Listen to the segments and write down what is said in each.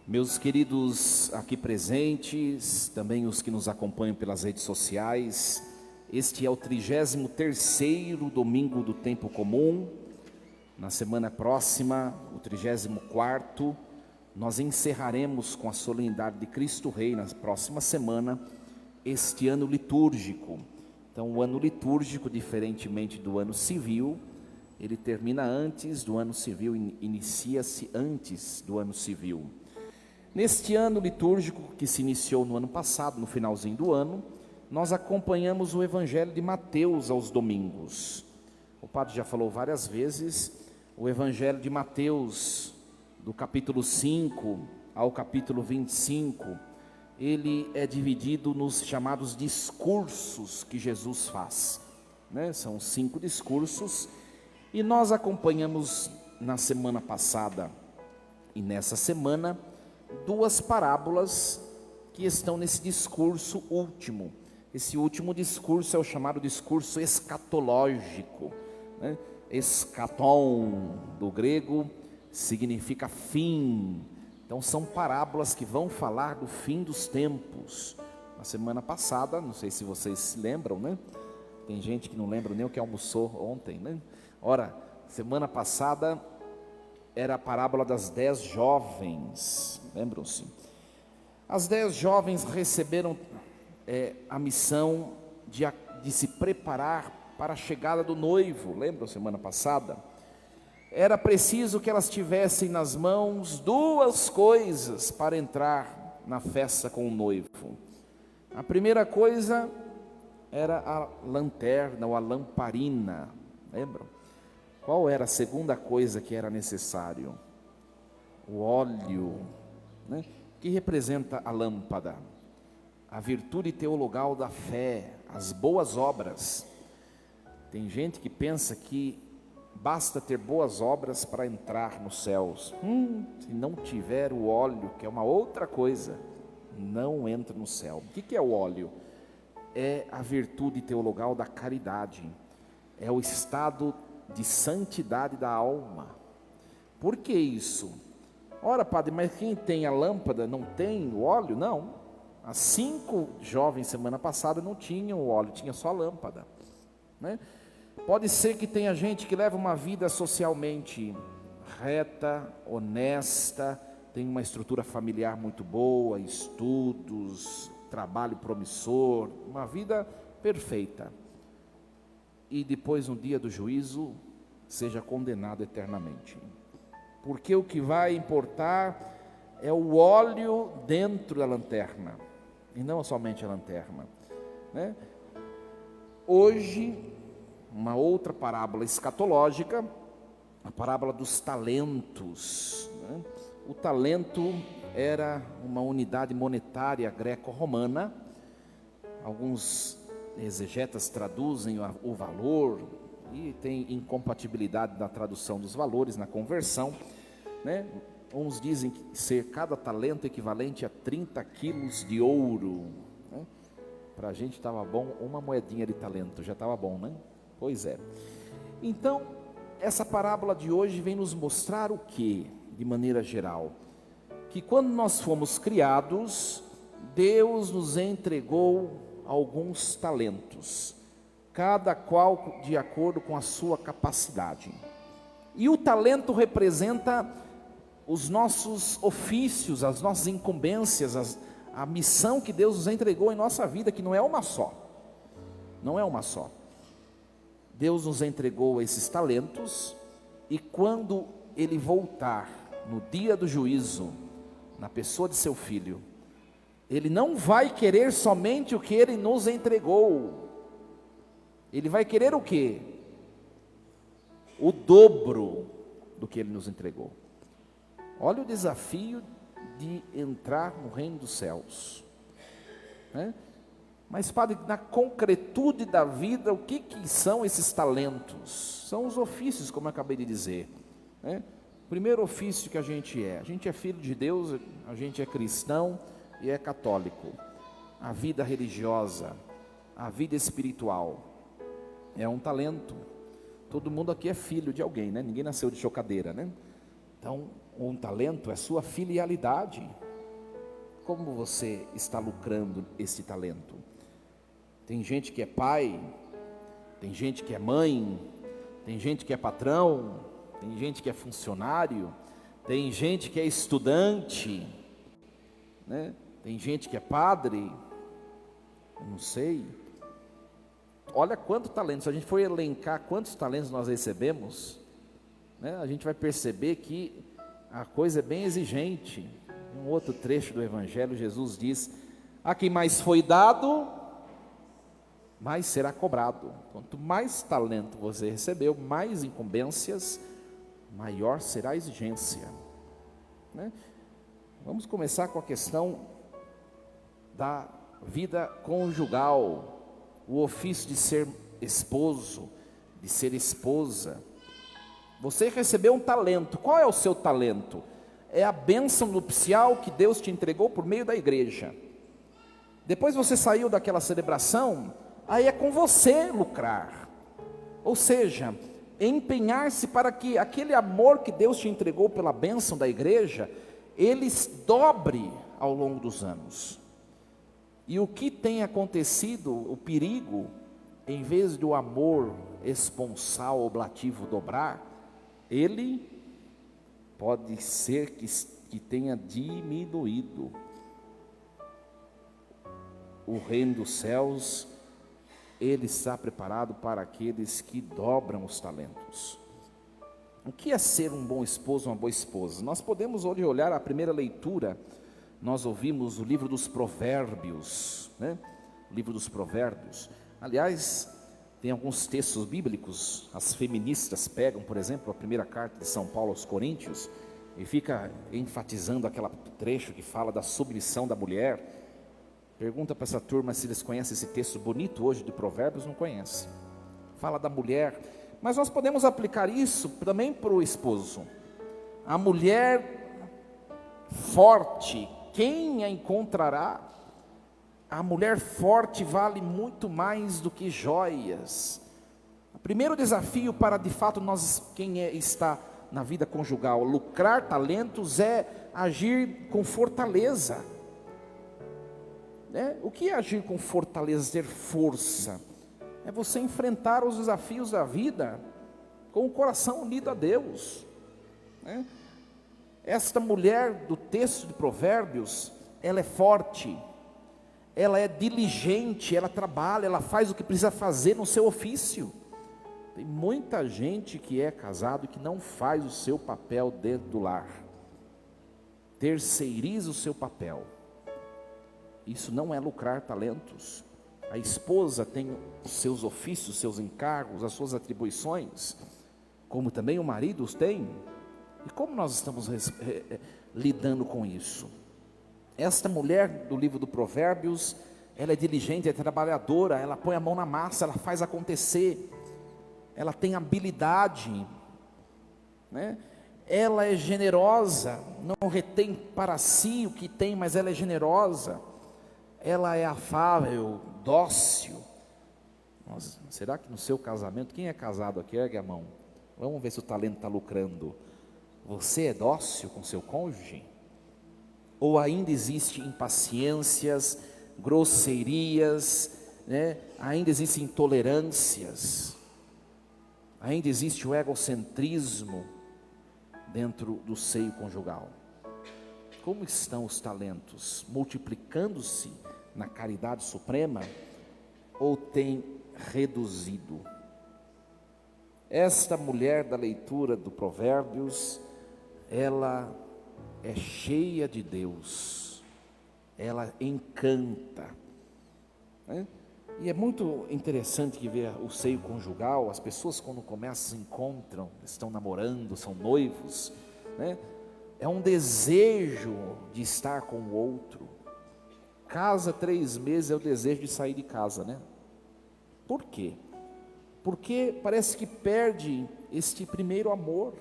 Meus queridos aqui presentes, também os que nos acompanham pelas redes sociais, este é o 33º domingo do tempo comum. Na semana próxima, o 34º, nós encerraremos com a solenidade de Cristo Rei, na próxima semana, este ano litúrgico. Então, o ano litúrgico, diferentemente do ano civil, ele termina antes do ano civil, inicia-se antes do ano civil. Neste ano litúrgico, que se iniciou no ano passado, no finalzinho do ano, nós acompanhamos o Evangelho de Mateus aos domingos. O padre já falou várias vezes, o Evangelho de Mateus, do capítulo 5 ao capítulo 25, ele é dividido nos chamados discursos que Jesus faz, né? São 5 discursos, e nós acompanhamos na semana passada e nessa semana 2 parábolas que estão nesse discurso último. Esse último discurso é o chamado discurso escatológico, né? Eschaton, do grego, significa fim. Então são parábolas que vão falar do fim dos tempos. Na semana passada, não sei se vocês se lembram, né? Tem gente que não lembra nem o que almoçou ontem, né? Ora, semana passada era a parábola das 10 jovens, lembram-se? As 10 jovens receberam a missão de se preparar para a chegada do noivo, lembram semana passada? Era preciso que elas tivessem nas mãos 2 coisas para entrar na festa com o noivo. A primeira coisa era a lanterna ou a lamparina, lembram? Qual era a segunda coisa que era necessário? O óleo, né? Que representa a lâmpada, a virtude teologal da fé, as boas obras. Tem gente que pensa que basta ter boas obras para entrar nos céus. Se não tiver o óleo, que é uma outra coisa, não entra no céu. O que é o óleo? É a virtude teologal da caridade, é o estado de santidade da alma. Por que isso? Ora, padre, mas quem tem a lâmpada não tem o óleo? Não. As 5 jovens semana passada não tinham o óleo, tinha só a lâmpada, né? Pode ser que tenha gente que leva uma vida socialmente reta, honesta, tem uma estrutura familiar muito boa, estudos, trabalho promissor, uma vida perfeita, e depois no dia do juízo seja condenado eternamente, porque o que vai importar é o óleo dentro da lanterna, e não somente a lanterna, né? Hoje, uma outra parábola escatológica, a parábola dos talentos, né? O talento era uma unidade monetária greco-romana. Alguns exegetas traduzem o valor, e tem incompatibilidade na tradução dos valores, na conversão, né? Uns dizem ser cada talento equivalente a 30 quilos de ouro, né? Para a gente estava bom, uma moedinha de talento, já estava bom, né? Pois é. Então, essa parábola de hoje vem nos mostrar o que, de maneira geral? Que quando nós fomos criados, Deus nos entregou alguns talentos, cada qual de acordo com a sua capacidade. E o talento representa os nossos ofícios, as nossas incumbências, a missão que Deus nos entregou em nossa vida, que não é uma só. Não é uma só. Deus nos entregou esses talentos, e quando Ele voltar no dia do juízo, na pessoa de seu Filho, Ele não vai querer somente o que Ele nos entregou. Ele vai querer o quê? O dobro do que Ele nos entregou. Olha o desafio de entrar no reino dos céus, né? Mas, padre, na concretude da vida, o que são esses talentos? São os ofícios, como eu acabei de dizer, né? O primeiro ofício que a gente é filho de Deus, a gente é cristão e é católico. A vida religiosa, a vida espiritual, é um talento. Todo mundo aqui é filho de alguém, né? Ninguém nasceu de chocadeira, né? Então, Um talento é sua filialidade. Como você está lucrando esse talento? Tem gente que é pai, tem gente que é mãe, tem gente que é patrão, tem gente que é funcionário, tem gente que é estudante, né? Tem gente que é padre, eu não sei. Olha quanto talento, se a gente for elencar quantos talentos nós recebemos, né, a gente vai perceber que a coisa é bem exigente. Em um outro trecho do Evangelho, Jesus diz: a quem mais foi dado, mais será cobrado. Quanto mais talento você recebeu, mais incumbências, maior será a exigência, né? Vamos começar com a questão da vida conjugal, o ofício de ser esposo, de ser esposa. Você recebeu um talento. Qual é o seu talento? É a bênção nupcial que Deus te entregou por meio da igreja. Depois você saiu daquela celebração, aí é com você lucrar. Ou seja, empenhar-se para que aquele amor que Deus te entregou pela bênção da igreja, ele dobre ao longo dos anos. E o que tem acontecido, o perigo, em vez do amor esponsal, oblativo dobrar, ele pode ser que tenha diminuído. O reino dos céus, ele está preparado para aqueles que dobram os talentos. O que é ser um bom esposo, uma boa esposa? Nós podemos hoje olhar a primeira leitura, nós ouvimos o livro dos Provérbios, né? O livro dos Provérbios. Aliás, tem alguns textos bíblicos, as feministas pegam, por exemplo, a primeira carta de São Paulo aos Coríntios, e fica enfatizando aquele trecho que fala da submissão da mulher. Pergunta para essa turma se eles conhecem esse texto bonito hoje de Provérbios, não conhecem. Fala da mulher, mas nós podemos aplicar isso também para o esposo. A mulher forte, quem a encontrará? A mulher forte vale muito mais do que joias. O primeiro desafio para, de fato, está na vida conjugal, lucrar talentos, é agir com fortaleza. O que é agir com fortaleza, ter força? É você enfrentar os desafios da vida com o coração unido a Deus, né? Esta mulher do texto de Provérbios, ela é forte, ela é diligente, ela trabalha, ela faz o que precisa fazer no seu ofício. Tem muita gente que é casado e que não faz o seu papel dentro do lar, terceiriza o seu papel. Isso não é lucrar talentos. A esposa tem os seus ofícios, seus encargos, as suas atribuições, como também o marido os tem. E como nós estamos lidando com isso? Esta mulher do livro do Provérbios, ela é diligente, é trabalhadora, ela põe a mão na massa, ela faz acontecer, ela tem habilidade, né? Ela é generosa, não retém para si o que tem, mas ela é generosa, ela é afável, dócil. Nossa, será que no seu casamento, quem é casado aqui, ergue a mão, vamos ver se o talento está lucrando. Você é dócil com seu cônjuge? Ou ainda existe impaciências, grosserias, né? Ainda existem intolerâncias, ainda existe o egocentrismo dentro do seio conjugal? Como estão os talentos? Multiplicando-se na caridade suprema ou tem reduzido? Esta mulher da leitura do Provérbios, ela é cheia de Deus, ela encanta, né? E é muito interessante que ver o seio conjugal, as pessoas quando começam, se encontram, estão namorando, são noivos, né? É um desejo de estar com o outro. Casa 3 meses é o desejo de sair de casa, né? Por quê? Porque parece que perde este primeiro amor.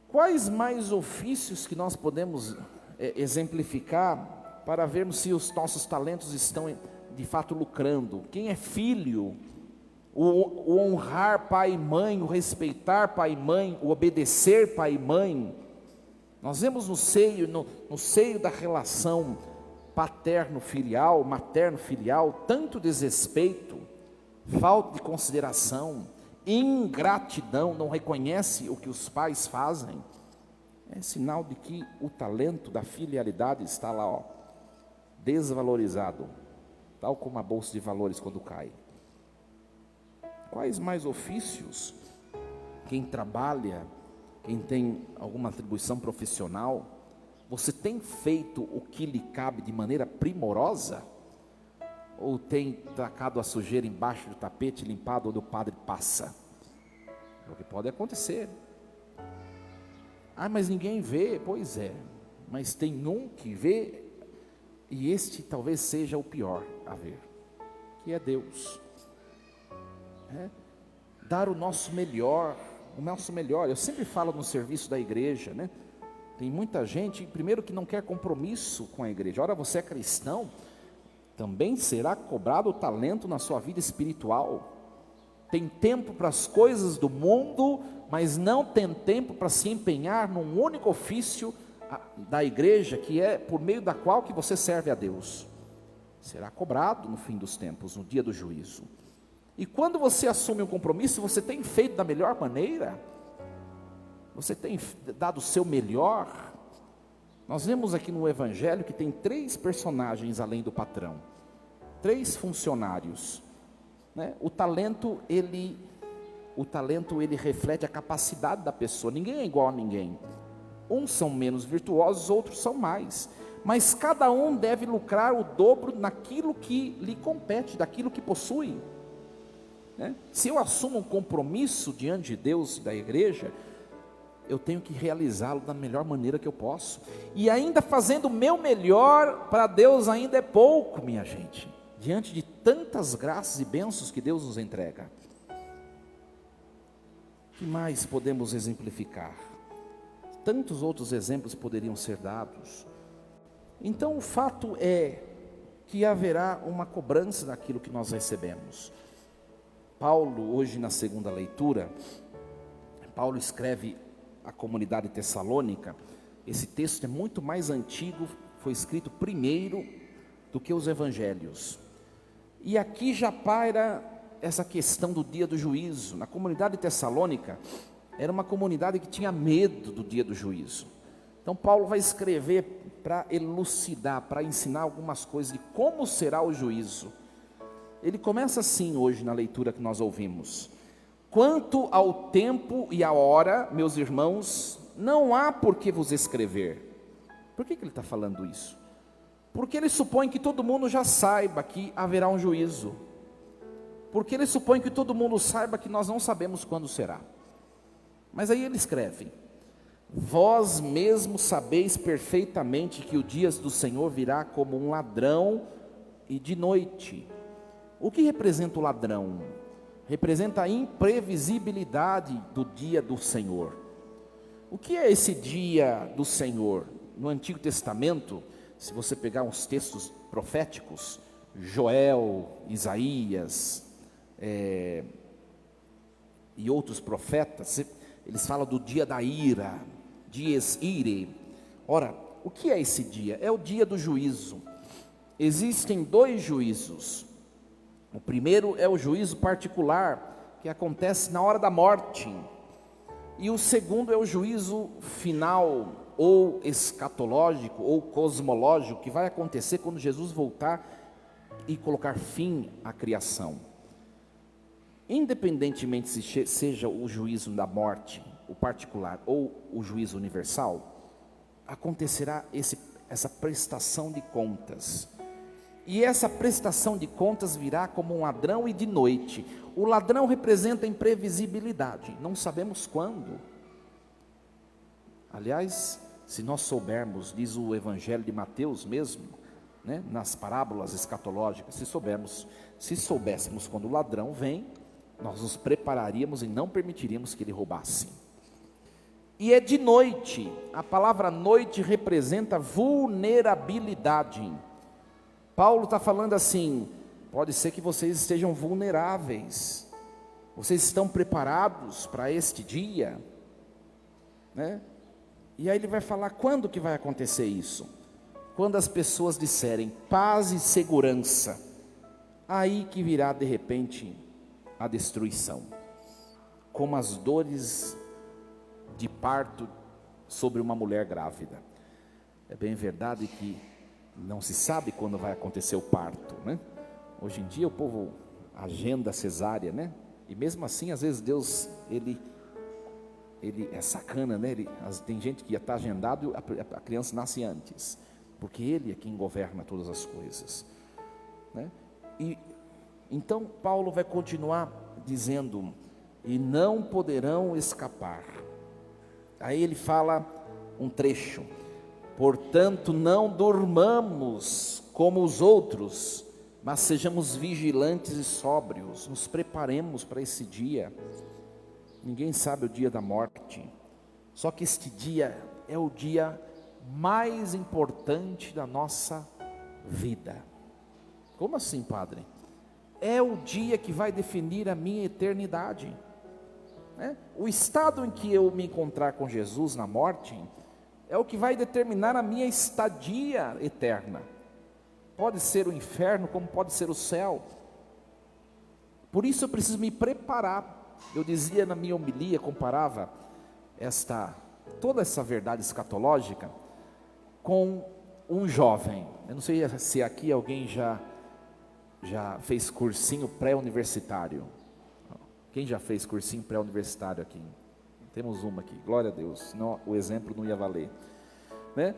Quais mais ofícios que nós podemos exemplificar para vermos se os nossos talentos estão de fato lucrando? Quem é filho, o honrar pai e mãe, o respeitar pai e mãe, o obedecer pai e mãe. Nós vemos no seio da relação paterno-filial, materno-filial, tanto desrespeito, falta de consideração, ingratidão, não reconhece o que os pais fazem. É sinal de que o talento da filialidade está lá, desvalorizado, tal como a bolsa de valores quando cai. Quais mais ofícios quem trabalha, quem tem alguma atribuição profissional, você tem feito o que lhe cabe de maneira primorosa? Ou tem tacado a sujeira embaixo do tapete, limpado onde o padre passa? É o que pode acontecer. Mas ninguém vê. Pois é, mas tem um que vê, e este talvez seja o pior a ver, que é Deus. Dar o nosso melhor. Eu sempre falo no serviço da igreja, né? Tem muita gente, primeiro, que não quer compromisso com a igreja. Ora, você é cristão, também será cobrado o talento na sua vida espiritual. Tem tempo para as coisas do mundo, mas não tem tempo para se empenhar num único ofício da igreja, que é por meio da qual que você serve a Deus. Será cobrado no fim dos tempos, no dia do juízo. E quando você assume um compromisso, você tem feito da melhor maneira? Você tem dado o seu melhor? Nós vemos aqui no Evangelho que tem 3 personagens além do patrão, 3 funcionários, né? O talento ele reflete a capacidade da pessoa. Ninguém é igual a ninguém. Uns são menos virtuosos, outros são mais. Mas cada um deve lucrar o dobro naquilo que lhe compete, daquilo que possui. Se eu assumo um compromisso diante de Deus e da igreja, eu tenho que realizá-lo da melhor maneira que eu posso. E ainda fazendo o meu melhor, para Deus ainda é pouco, minha gente. Diante de tantas graças e bênçãos que Deus nos entrega. O que mais podemos exemplificar? Tantos outros exemplos poderiam ser dados. Então o fato é que haverá uma cobrança daquilo que nós recebemos. Paulo, hoje na segunda leitura, Paulo escreve à comunidade tessalônica. Esse texto é muito mais antigo, foi escrito primeiro do que os evangelhos. E aqui já paira essa questão do dia do juízo. Na comunidade tessalônica, era uma comunidade que tinha medo do dia do juízo. Então Paulo vai escrever para elucidar, para ensinar algumas coisas de como será o juízo. Ele começa assim hoje na leitura que nós ouvimos: quanto ao tempo e à hora, meus irmãos, não há por que vos escrever. Por que ele está falando isso? Porque ele supõe que todo mundo já saiba que haverá um juízo. Porque ele supõe que todo mundo saiba que nós não sabemos quando será. Mas aí ele escreve: vós mesmos sabeis perfeitamente que o dia do Senhor virá como um ladrão e de noite. O que representa o ladrão? Representa a imprevisibilidade do dia do Senhor. O que é esse dia do Senhor? No Antigo Testamento, se você pegar uns textos proféticos, Joel, Isaías, e outros profetas, eles falam do dia da ira, dies irae. Ora, o que é esse dia? É o dia do juízo. Existem 2 juízos. O primeiro é o juízo particular, que acontece na hora da morte. E o segundo é o juízo final, ou escatológico, ou cosmológico, que vai acontecer quando Jesus voltar e colocar fim à criação. Independentemente se seja o juízo da morte, o particular, ou o juízo universal, acontecerá essa prestação de contas. E essa prestação de contas virá como um ladrão e de noite. O ladrão representa a imprevisibilidade, não sabemos quando. Aliás, se nós soubermos, diz o Evangelho de Mateus mesmo, né, nas parábolas escatológicas, se soubéssemos quando o ladrão vem, nós nos prepararíamos e não permitiríamos que ele roubasse. E é de noite. A palavra noite representa vulnerabilidade. Paulo está falando assim: pode ser que vocês estejam vulneráveis, Vocês estão preparados para este dia? Né? E aí ele vai falar quando que vai acontecer isso. Quando as pessoas disserem paz e segurança, aí que virá de repente a destruição, como as dores de parto sobre uma mulher grávida. É bem verdade que não se sabe quando vai acontecer o parto, né? Hoje em dia o povo agenda cesárea, né? E mesmo assim, às vezes Deus, ele é sacana, né? Tem gente que já está agendado, a criança nasce antes, porque Ele é quem governa todas as coisas, né? E então Paulo vai continuar dizendo, e não poderão escapar. Aí ele fala um trecho, portanto não durmamos como os outros, mas sejamos vigilantes e sóbrios, nos preparemos para esse dia. Ninguém sabe o dia da morte, só que este dia é o dia mais importante da nossa vida. Como assim, padre? É o dia que vai definir a minha eternidade, né? O estado em que eu me encontrar com Jesus na morte é o que vai determinar a minha estadia eterna. Pode ser o inferno, como pode ser o céu. Por isso eu preciso me preparar. Eu dizia na minha homilia, comparava toda essa verdade escatológica com um jovem. Eu não sei se aqui alguém já fez cursinho pré-universitário. Quem já fez cursinho pré-universitário aqui? Temos uma aqui, glória a Deus, senão o exemplo não ia valer, né?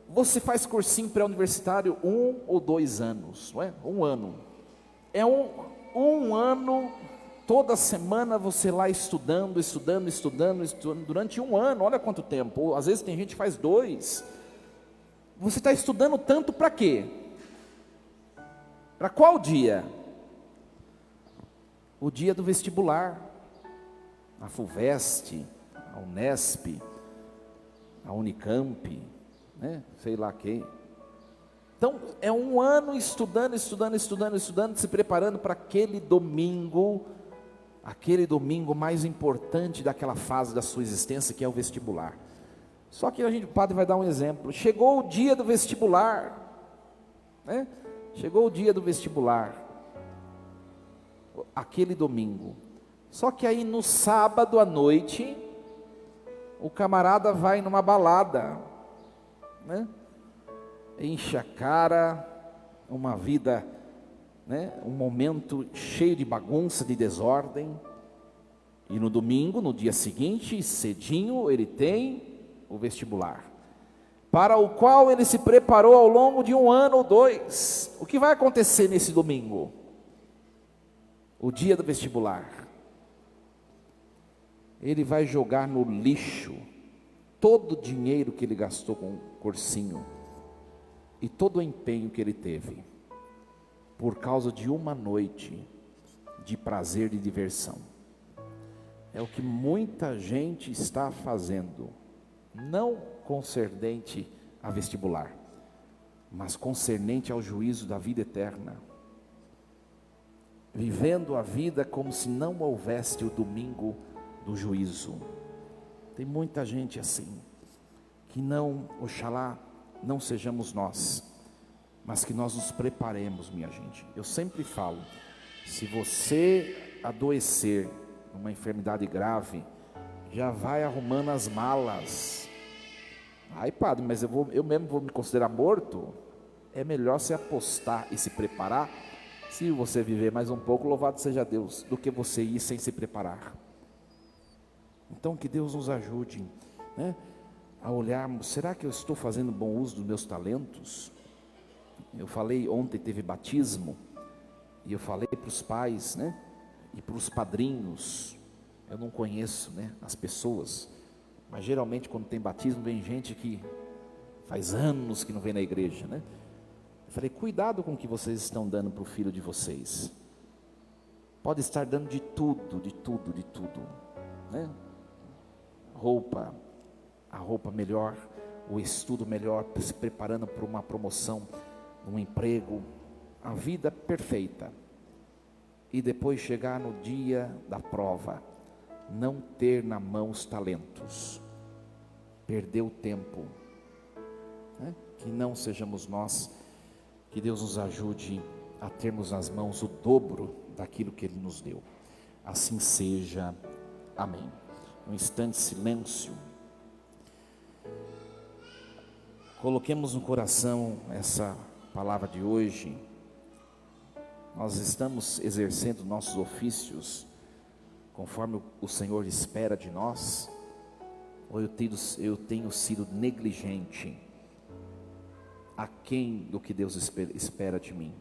Você faz cursinho pré-universitário 1 ou 2 anos, não é? 1 ano. É um ano, toda semana você lá estudando, durante 1 ano, olha quanto tempo. Ou, às vezes tem gente que faz 2. Você está estudando tanto para quê? Para qual dia? O dia do vestibular, a FUVEST, a Unesp, a Unicamp, né? Sei lá quem. Então é 1 ano estudando, se preparando para aquele domingo mais importante daquela fase da sua existência, que é o vestibular. Só que o padre vai dar um exemplo. Chegou o dia do vestibular, né? Chegou o dia do vestibular, aquele domingo. Só que aí no sábado à noite, o camarada vai numa balada, né? Enche a cara, uma vida, né? Um momento cheio de bagunça, de desordem. E no domingo, no dia seguinte, cedinho, ele tem o vestibular, para o qual ele se preparou ao longo de 1 ano ou 2. O que vai acontecer nesse domingo? O dia do vestibular. Ele vai jogar no lixo todo o dinheiro que ele gastou com o cursinho e todo o empenho que ele teve, por causa de 1 noite de prazer e diversão. É o que muita gente está fazendo, não concernente a vestibular, mas concernente ao juízo da vida eterna, vivendo a vida como se não houvesse o domingo do juízo. Tem muita gente assim, que não, oxalá, não sejamos nós, mas que nós nos preparemos, minha gente. Eu sempre falo, se você adoecer uma enfermidade grave, já vai arrumando as malas. Ai, padre, mas eu mesmo vou me considerar morto? É melhor se apostar e se preparar, se você viver mais um pouco, louvado seja Deus, do que você ir sem se preparar. Então que Deus nos ajude, né, a olharmos, será que eu estou fazendo bom uso dos meus talentos? Eu falei, ontem teve batismo, e eu falei para os pais, né, e para os padrinhos. Eu não conheço, né, as pessoas, mas geralmente quando tem batismo vem gente que faz anos que não vem na igreja, né? Eu falei, cuidado com o que vocês estão dando para o filho de vocês. Pode estar dando de tudo, né? A roupa melhor, o estudo melhor, se preparando para uma promoção, um emprego, a vida perfeita. e depois chegar no dia da prova, não ter na mão os talentos, perder o tempo, né? Que não sejamos nós, que Deus nos ajude a termos nas mãos o dobro daquilo que Ele nos deu. Assim seja, amém. Um instante de silêncio. Coloquemos no coração essa palavra de hoje. Nós estamos exercendo nossos ofícios conforme o Senhor espera de nós, ou eu tenho sido negligente, aquém do que Deus espera de mim?